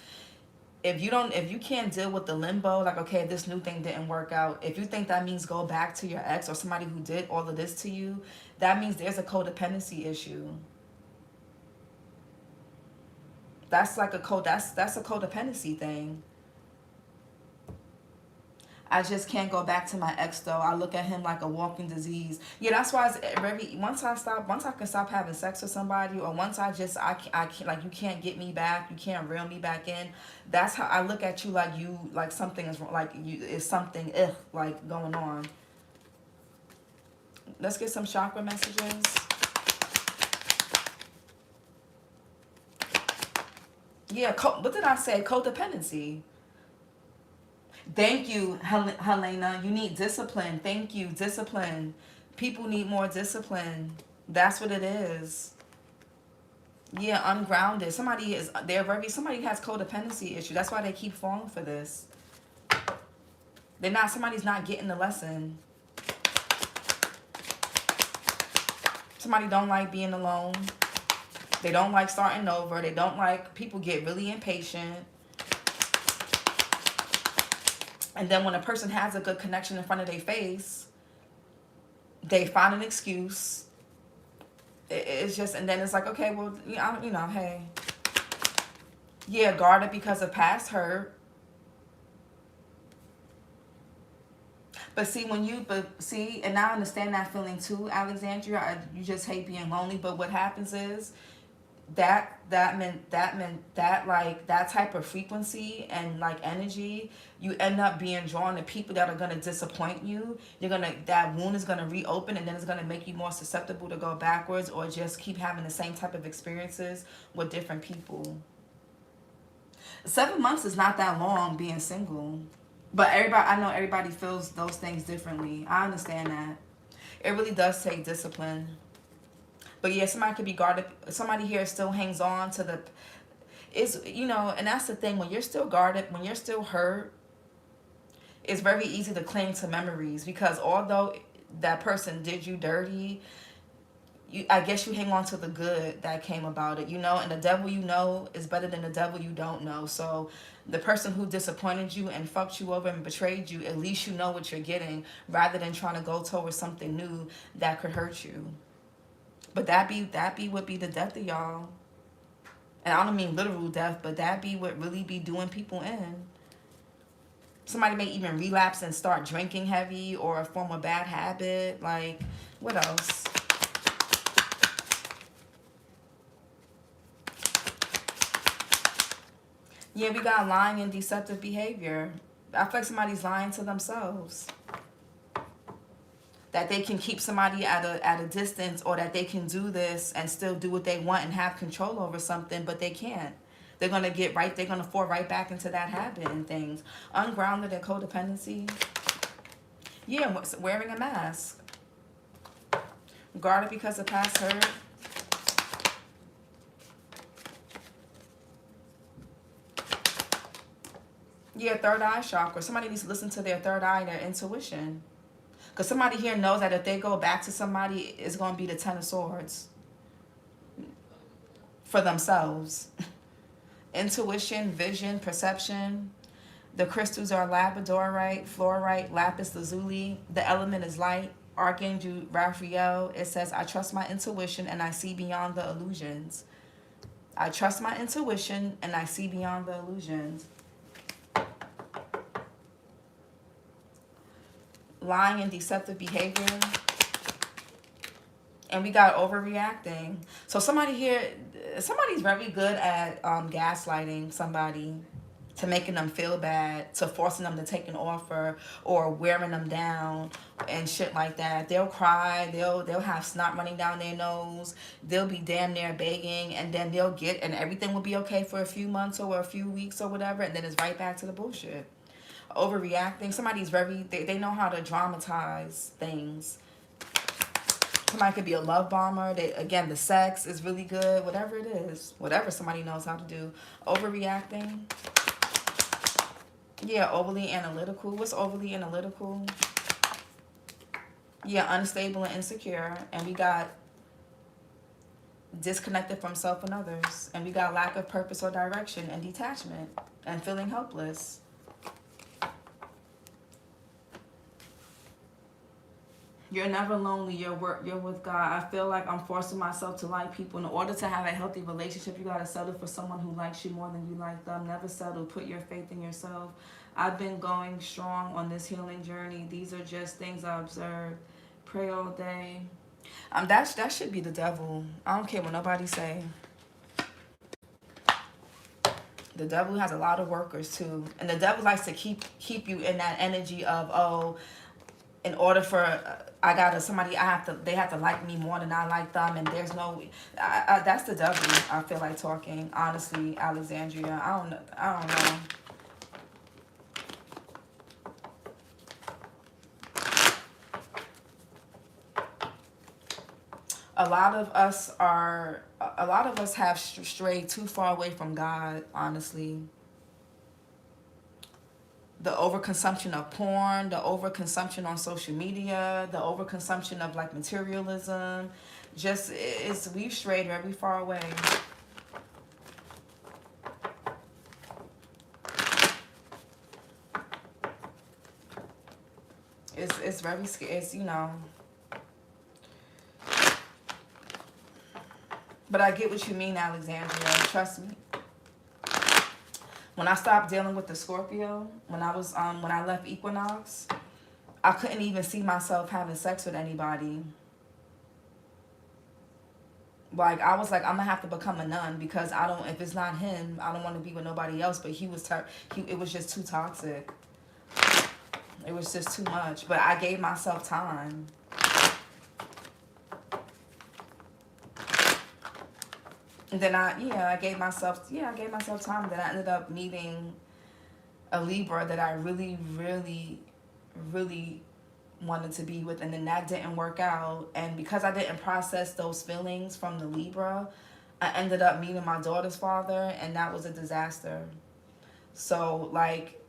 if you can't deal with the limbo, like, okay, this new thing didn't work out. If you think that means go back to your ex or somebody who did all of this to you, that means there's a codependency issue. That's like that's a codependency thing. I just can't go back to my ex though. I look at him like a walking disease. Yeah, that's why it's once I can stop having sex with somebody, or once I can't, like, you can't get me back, you can't reel me back in. That's how I look at you, like something is wrong, like is something like going on. Let's get some chakra messages. Yeah, what did I say? Codependency. Thank you, Helena. You need discipline. Thank you, discipline. People need more discipline. That's what it is. Yeah, ungrounded. Somebody has codependency issue. That's why they keep falling for this. Somebody's not getting the lesson. Somebody don't like being alone. They don't like starting over. They don't like, people get really impatient. And then when a person has a good connection in front of their face, they find an excuse. It's just, and then it's like, okay, well, you know, hey. Yeah, guarded because of past hurt. But see, and I understand that feeling too, Alexandria. You just hate being lonely. But what happens is, that type of frequency and like energy, you end up being drawn to people that are gonna disappoint you. That wound is gonna reopen, and then it's gonna make you more susceptible to go backwards, or just keep having the same type of experiences with different people. 7 months is not that long being single, but I know everybody feels those things differently. I understand that. It really does take discipline. But yeah, somebody could be guarded. Somebody here still hangs on to you know, and that's the thing. When you're still guarded, when you're still hurt, it's very easy to cling to memories, because although that person did you dirty, I guess you hang on to the good that came about it, you know, and the devil you know is better than the devil you don't know. So the person who disappointed you and fucked you over and betrayed you, at least you know what you're getting, rather than trying to go towards something new that could hurt you. But that be would be the death of y'all. And I don't mean literal death, but that be what really be doing people in. Somebody may even relapse and start drinking heavy or form a bad habit. Like, what else? Yeah, we got lying and deceptive behavior. I feel like somebody's lying to themselves. That they can keep somebody at a distance, or that they can do this and still do what they want and have control over something, but they can't. They're gonna fall right back into that habit and things. Ungrounded and codependency. Yeah, wearing a mask. Guarded because of past hurt. Yeah, third eye chakra. Somebody needs to listen to their third eye, their intuition. Because somebody here knows that if they go back to somebody, it's going to be the Ten of Swords. For themselves. Intuition, vision, perception. The crystals are labradorite, fluorite, lapis lazuli. The element is light. Archangel Raphael. It says, I trust my intuition and I see beyond the illusions. I trust my intuition and I see beyond the illusions. Lying and deceptive behavior. And we got overreacting. So somebody's very good at gaslighting somebody, to making them feel bad, to forcing them to take an offer, or wearing them down and shit like that. They'll cry, they'll have snot running down their nose, they'll be damn near begging, and then and everything will be okay for a few months or a few weeks or whatever, and then it's right back to the bullshit. Overreacting. Somebody's they know how to dramatize things. Somebody could be a love bomber. Again, the sex is really good. Whatever it is. Whatever somebody knows how to do. Overreacting. Yeah, overly analytical. What's overly analytical? Yeah, unstable and insecure. And we got disconnected from self and others. And we got lack of purpose or direction and detachment and feeling helpless. You're never lonely. You're with God. I feel like I'm forcing myself to like people. In order to have a healthy relationship, you got to settle for someone who likes you more than you like them. Never settle. Put your faith in yourself. I've been going strong on this healing journey. These are just things I observed. Pray all day. That should be the devil. I don't care what nobody say. The devil has a lot of workers too. And the devil likes to keep you in that energy of, oh, in order for they have to like me more than I like them, and there's no that's the devil. I feel like talking honestly, Alexandria. I don't know. A lot of us have strayed too far away from God, honestly. The overconsumption of porn, the overconsumption on social media, the overconsumption of like materialism, we've strayed very far away. It's very scary. It's, but I get what you mean, Alexandria. Trust me. When I stopped dealing with the Scorpio, when I left Equinox, I couldn't even see myself having sex with anybody. Like, I was like, I'm gonna have to become a nun, because if it's not him, I don't want to be with nobody else. But it was just too toxic. It was just too much. But I gave myself time. And then I gave myself time. Then I ended up meeting a Libra that I really, really, really wanted to be with, and then that didn't work out. And because I didn't process those feelings from the Libra, I ended up meeting my daughter's father, and that was a disaster. So, like,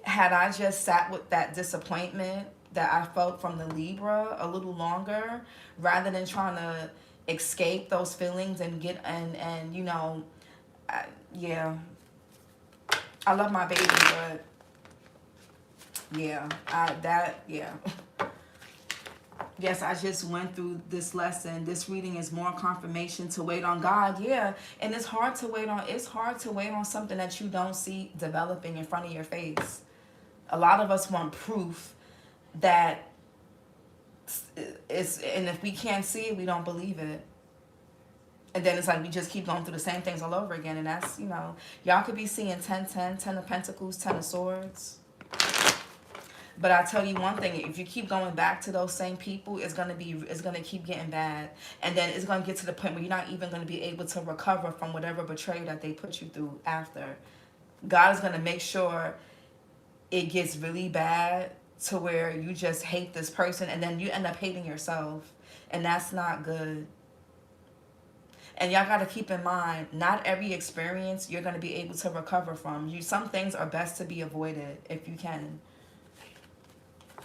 had I just sat with that disappointment that I felt from the Libra a little longer, rather than trying to escape those feelings and yeah, I love my baby, but yeah, Yes, I just went through this lesson. This reading is more confirmation to wait on God. Yeah, and it's hard to wait on. It's hard to wait on something that you don't see developing in front of your face. A lot of us want proof that it's, and if we can't see it, we don't believe it. And then it's like we just keep going through the same things all over again. And that's, you know, y'all could be seeing 10, 10, 10 of Pentacles, 10 of Swords. But I tell you one thing, if you keep going back to those same people, it's gonna keep getting bad. And then it's gonna get to the point where you're not even gonna be able to recover from whatever betrayal that they put you through after. God is gonna make sure it gets really bad to where you just hate this person, and then you end up hating yourself. And that's not good. And y'all got to keep in mind, not every experience you're going to be able to recover from. Some things are best to be avoided if you can.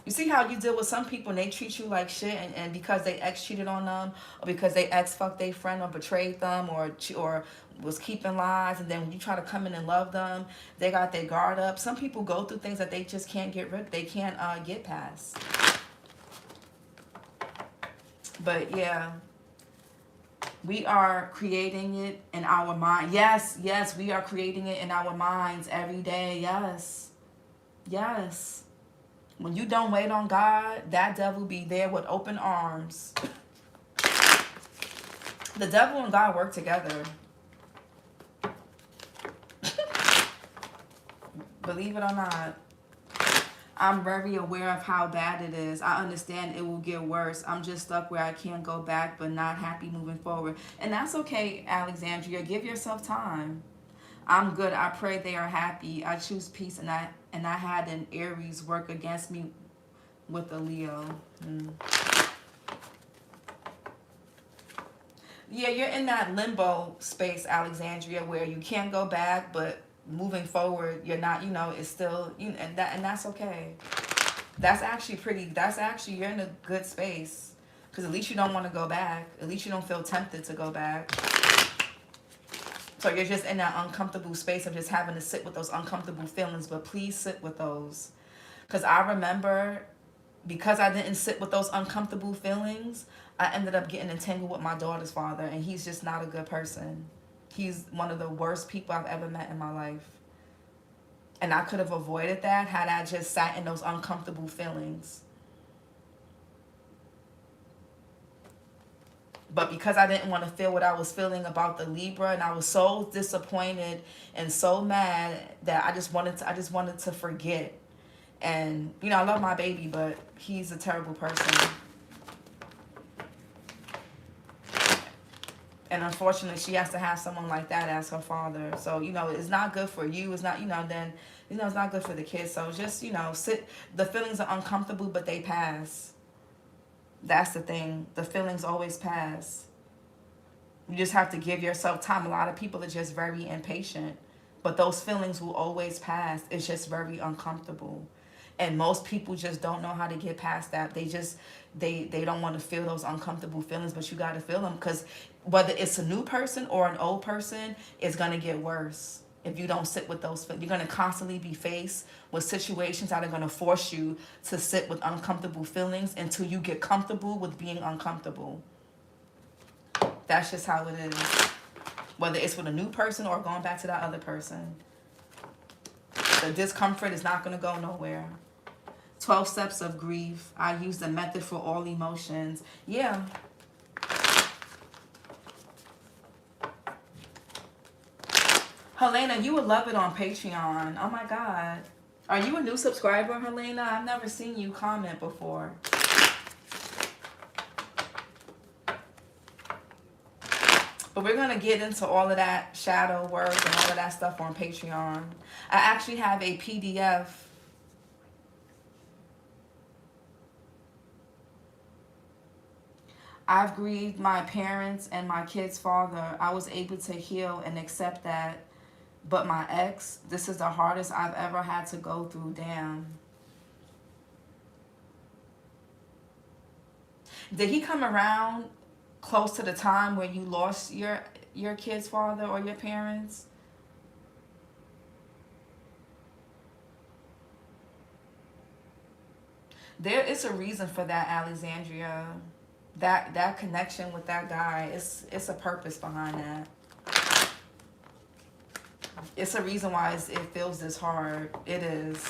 You see how you deal with some people and they treat you like shit, and because they ex cheated on them, or because they ex fucked their friend or betrayed them, or was keeping lies, and then when you try to come in and love them, they got their guard up. Some people go through things that they just can't get rid of. They can't get past. But yeah, we are creating it in our mind. Yes, yes, we are creating it in our minds every day. Yes, yes. When you don't wait on God, that devil be there with open arms. The devil and God work together. Believe it or not. I'm very aware of how bad it is. I understand it will get worse. I'm just stuck where I can't go back, but not happy moving forward. And that's okay, Alexandria. Give yourself time. I'm good. I pray they are happy. I choose peace, and I had an Aries work against me with a Leo. Yeah, you're in that limbo space, Alexandria, where you can't go back, but moving forward, you're not, you know, it's still, you know, and that's okay. That's actually you're in a good space, because at least you don't want to go back. At least you don't feel tempted to go back. So you're just in that uncomfortable space of just having to sit with those uncomfortable feelings, but please sit with those. Because I remember, because I didn't sit with those uncomfortable feelings, I ended up getting entangled with my daughter's father, and he's just not a good person. He's one of the worst people I've ever met in my life. And I could have avoided that had I just sat in those uncomfortable feelings. But because I didn't want to feel what I was feeling about the Libra, and I was so disappointed and so mad that I just wanted to forget. And, you know, I love my baby, but he's a terrible person. And unfortunately, she has to have someone like that as her father. So, you know, it's not good for you. It's not, you know, then, you know, it's not good for the kids. So just, you know, the feelings are uncomfortable, but they pass. That's the thing. The feelings always pass. You just have to give yourself time. A lot of people are just very impatient, but those feelings will always pass. It's just very uncomfortable. And most people just don't know how to get past that. They don't want to feel those uncomfortable feelings, but you got to feel them, because whether it's a new person or an old person, it's going to get worse. If you don't sit with those, you're going to constantly be faced with situations that are going to force you to sit with uncomfortable feelings until you get comfortable with being uncomfortable. That's just how it is. Whether it's with a new person or going back to that other person. The discomfort is not going to go nowhere. 12 steps of grief. I use the method for all emotions. Yeah. Helena, you would love it on Patreon. Oh my God. Are you a new subscriber, Helena? I've never seen you comment before. But we're going to get into all of that shadow work and all of that stuff on Patreon. I actually have a PDF. I've grieved my parents and my kid's father. I was able to heal and accept that. But my ex, this is the hardest I've ever had to go through. Damn. Did he come around close to the time where you lost your kid's father or your parents? There is a reason for that, Alexandria. That connection with that guy, it's a purpose behind that. It's a reason why it feels this hard. It is.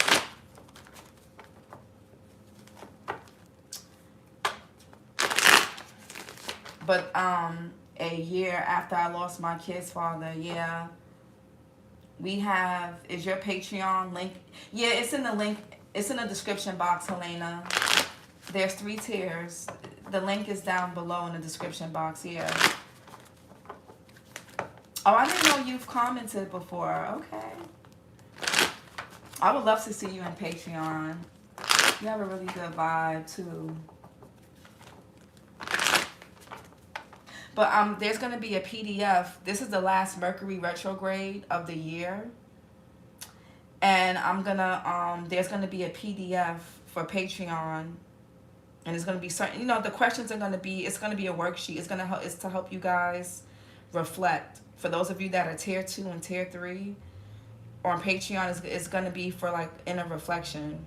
But a year after I lost my kid's father, yeah, we have, is your Patreon link? Yeah, it's in the link. It's in the description box, Helena. There's 3 tiers. The link is down below in the description box. Yeah. Oh, I didn't know you've commented before. Okay. I would love to see you in Patreon. You have a really good vibe too. But there's going to be a PDF. This is the last Mercury retrograde of the year. And I'm going to, there's going to be a PDF for Patreon. And it's going to be certain, you know, the questions are going to be, it's going to be a worksheet. It's going to help, it's to help you guys reflect. For those of you that are tier 2 and tier 3 or on Patreon, it's going to be for like inner reflection.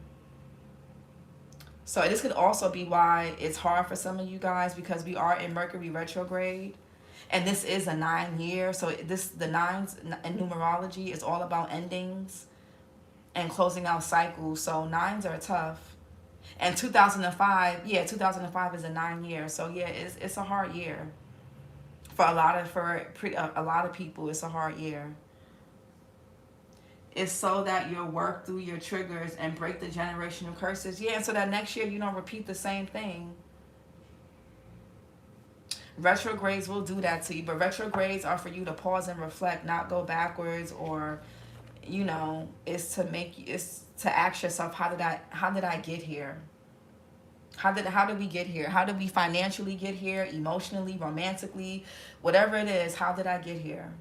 So this could also be why it's hard for some of you guys, because we are in Mercury retrograde, and this is a 9-year. So the 9s in numerology is all about endings and closing out cycles. So 9s are tough. And 2005, yeah, 2005 is a 9-year. So yeah, it's a hard year for a lot of people. It's a hard year. It's so that you'll work through your triggers and break the generational curses. Yeah, and so that next year you don't repeat the same thing. Retrogrades will do that to you, but retrogrades are for you to pause and reflect, not go backwards, or, you know, it's to ask yourself, how did I get here? How did we get here? How did we financially get here? Emotionally, romantically, whatever it is, how did I get here?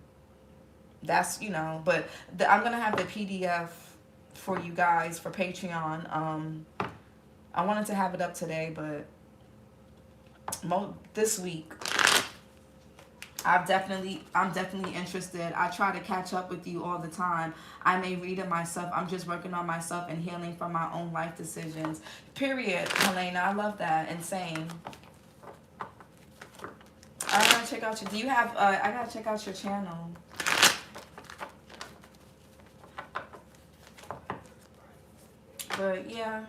That's, you know, but I'm going to have the PDF for you guys for Patreon. I wanted to have it up today, but this week, I'm definitely interested. I try to catch up with you all the time. I may read it myself. I'm just working on myself and healing from my own life decisions. Period, Helena. I love that. Insane. I gotta check out your, do you have, I gotta check out your channel. But yeah,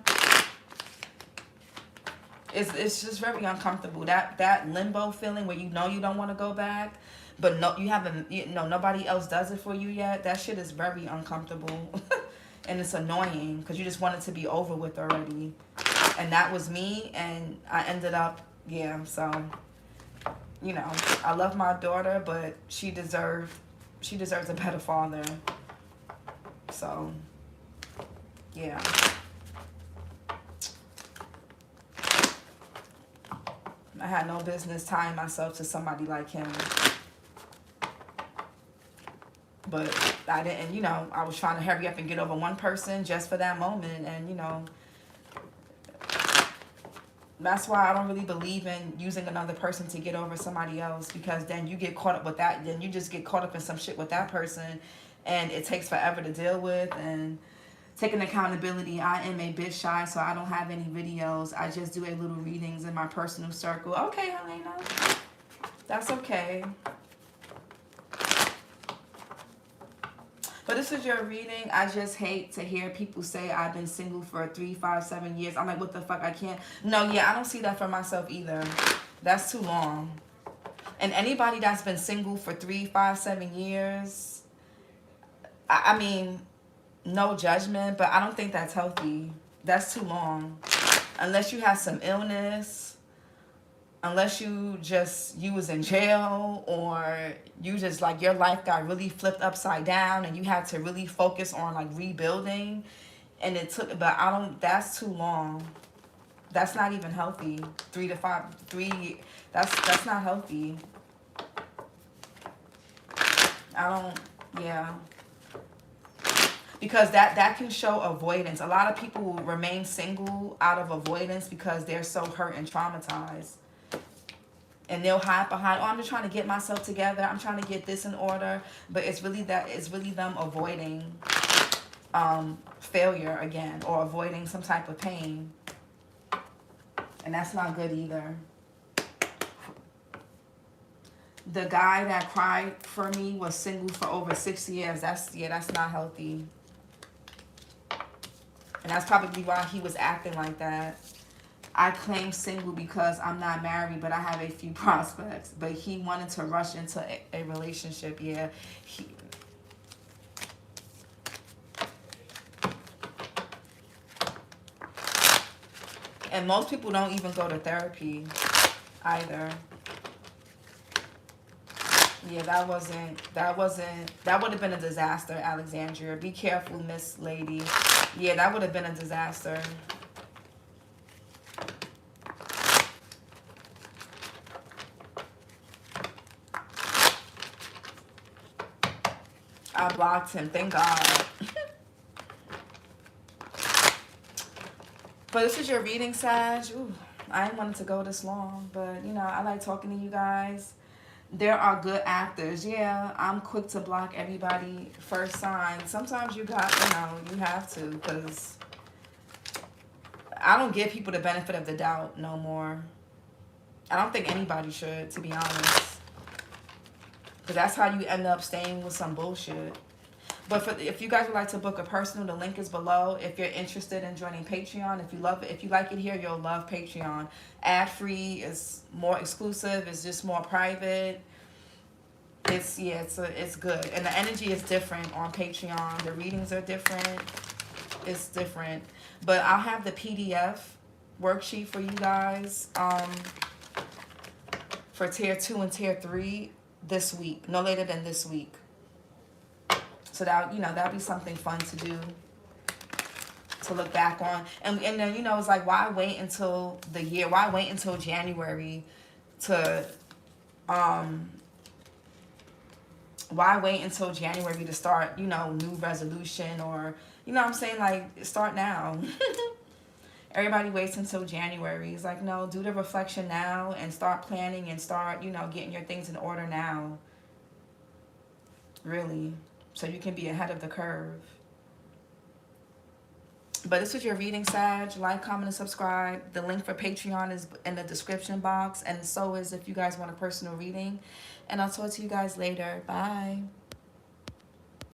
it's just very uncomfortable. That limbo feeling where you know you don't want to go back, but no, you haven't, you know, nobody else does it for you yet. That shit is very uncomfortable, and it's annoying because you just want it to be over with already. And that was me, and I ended up, yeah. So, you know, I love my daughter, but she deserves a better father. So, yeah. I had no business tying myself to somebody like him. But I didn't, you know, I was trying to hurry up and get over one person just for that moment. And, you know, that's why I don't really believe in using another person to get over somebody else, because then you get caught up with that. Then you just get caught up in some shit with that person, and it takes forever to deal with. And taking accountability, I am a bit shy, so I don't have any videos. I just do a little readings in my personal circle. Okay, Helena. That's okay. But this is your reading. I just hate to hear people say I've been single for 3, 5, 7 years. I'm like, what the fuck? I can't. No, yeah, I don't see that for myself either. That's too long. And anybody that's been single for 3, 5, 7 years, I mean, no judgment, but I don't think that's healthy. That's too long. Unless you have some illness, unless you was in jail, or you just, like, your life got really flipped upside down and you had to really focus on, like, rebuilding, and it took, but I don't, that's too long. That's not even healthy. 3 to 5, that's not healthy. I don't, yeah. Because that can show avoidance. A lot of people will remain single out of avoidance because they're so hurt and traumatized. And they'll hide behind, oh, I'm just trying to get myself together. I'm trying to get this in order. But it's really them avoiding failure again, or avoiding some type of pain. And that's not good either. The guy that cried for me was single for over 6 years. That's not healthy. And that's probably why he was acting like that. I claim single because I'm not married, but I have a few prospects. But he wanted to rush into a relationship. Yeah. And most people don't even go to therapy either. Yeah, that would have been a disaster, Alexandria. Be careful, Miss Lady. Yeah, that would have been a disaster. I blocked him, thank God. But this is your reading, Sag. Ooh, I didn't want it to go this long, but you know, I like talking to you guys. There are good actors. Yeah, I'm quick to block everybody first sign. Sometimes you have to, because I don't give people the benefit of the doubt no more. I don't think anybody should, to be honest. Because that's how you end up staying with some bullshit. But if you guys would like to book a personal, the link is below. If you're interested in joining Patreon, if you like it here, you'll love Patreon. Ad-free is more exclusive. It's just more private. It's good, and the energy is different on Patreon. The readings are different. It's different. But I'll have the PDF worksheet for you guys for tier 2 and tier 3 this week, no later than this week. So that'll be something fun to do, to look back on. And then, it's like, why wait until the year? Why wait until January to, why wait until January to start, new resolution, or, what I'm saying, like, start now. Everybody waits until January. It's like, no, do the reflection now and start planning and start, getting your things in order now. Really. So you can be ahead of the curve. But this was your reading, Sag. Like, comment, and subscribe. The link for Patreon is in the description box. And so is if you guys want a personal reading. And I'll talk to you guys later. Bye.